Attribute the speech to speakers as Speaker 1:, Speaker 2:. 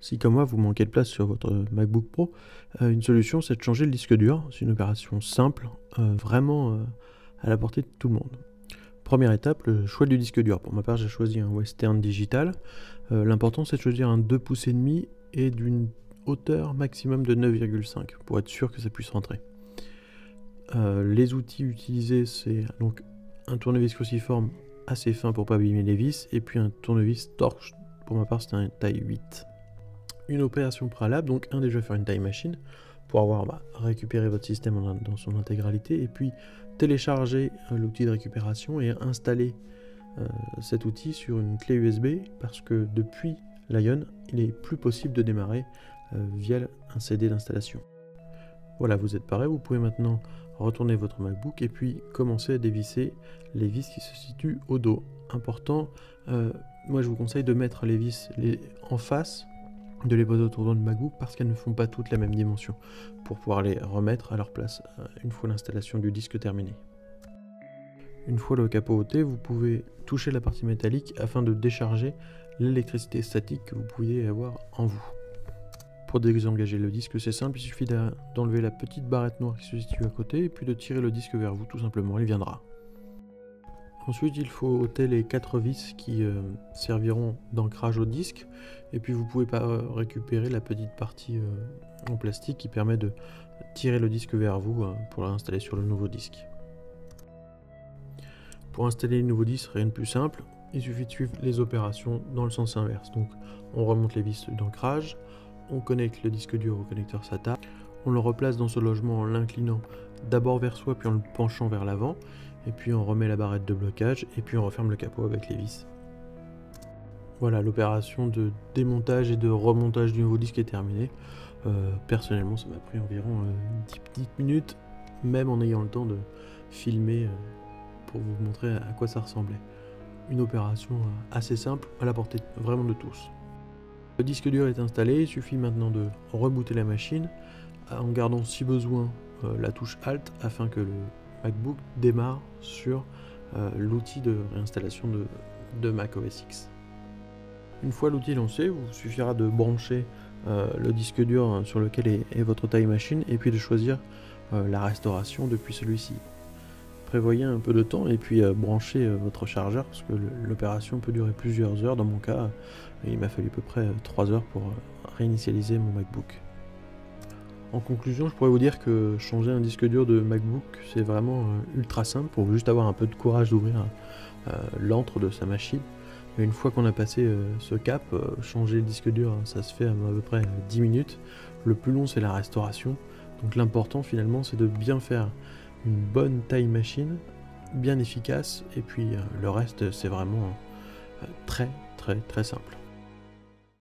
Speaker 1: Si comme moi vous manquez de place sur votre MacBook Pro, une solution c'est de changer le disque dur. C'est une opération simple, vraiment à la portée de tout le monde. Première étape, le choix du disque dur. Pour ma part j'ai choisi un Western Digital. L'important c'est de choisir un 2,5 pouces et d'une hauteur maximum de 9,5 pour être sûr que ça puisse rentrer. Les outils utilisés c'est donc un tournevis cruciforme assez fin pour pas abîmer les vis et puis un tournevis torche. Pour ma part c'était un taille 8. Une opération préalable, donc déjà faire une time machine pour avoir récupéré votre système dans son intégralité et puis télécharger l'outil de récupération et installer cet outil sur une clé USB parce que depuis Lion il est plus possible de démarrer via un CD d'installation. Voilà, vous êtes prêts, vous pouvez maintenant retourner votre MacBook et puis commencer à dévisser les vis qui se situent au dos. Important, moi je vous conseille de mettre les vis en face, de les poser autour du MacBook parce qu'elles ne font pas toutes la même dimension pour pouvoir les remettre à leur place une fois l'installation du disque terminée. Une fois le capot ôté, vous pouvez toucher la partie métallique afin de décharger l'électricité statique que vous pouviez avoir en vous. Pour désengager le disque, c'est simple, il suffit d'enlever la petite barrette noire qui se situe à côté et puis de tirer le disque vers vous tout simplement, il viendra. Ensuite, il faut ôter les 4 vis qui serviront d'ancrage au disque. Et puis, vous pouvez pas récupérer la petite partie en plastique qui permet de tirer le disque vers vous pour l'installer sur le nouveau disque. Pour installer le nouveau disque, rien de plus simple. Il suffit de suivre les opérations dans le sens inverse. Donc, on remonte les vis d'ancrage, on connecte le disque dur au connecteur SATA, on le replace dans ce logement en l'inclinant d'abord vers soi puis en le penchant vers l'avant. Et puis on remet la barrette de blocage et puis on referme le capot avec les vis. Voilà, l'opération de démontage et de remontage du nouveau disque est terminée. Personnellement ça m'a pris environ 10 petites minutes, même en ayant le temps de filmer pour vous montrer à quoi ça ressemblait. Une opération assez simple, à la portée vraiment de tous. Le disque dur est installé, il suffit maintenant de rebooter la machine en gardant si besoin la touche Alt afin que le MacBook démarre sur l'outil de réinstallation de Mac OS X. Une fois l'outil lancé, il vous suffira de brancher le disque dur sur lequel est votre time machine et puis de choisir la restauration depuis celui-ci. Prévoyez un peu de temps et puis branchez votre chargeur parce que l'opération peut durer plusieurs heures. Dans mon cas, il m'a fallu à peu près 3 heures pour réinitialiser mon MacBook. En conclusion, je pourrais vous dire que changer un disque dur de MacBook, c'est vraiment ultra simple pour juste avoir un peu de courage d'ouvrir l'antre de sa machine. Mais une fois qu'on a passé ce cap, changer le disque dur, ça se fait à peu près 10 minutes. Le plus long, c'est la restauration. Donc l'important finalement, c'est de bien faire une bonne time machine, bien efficace. Et puis le reste, c'est vraiment très simple.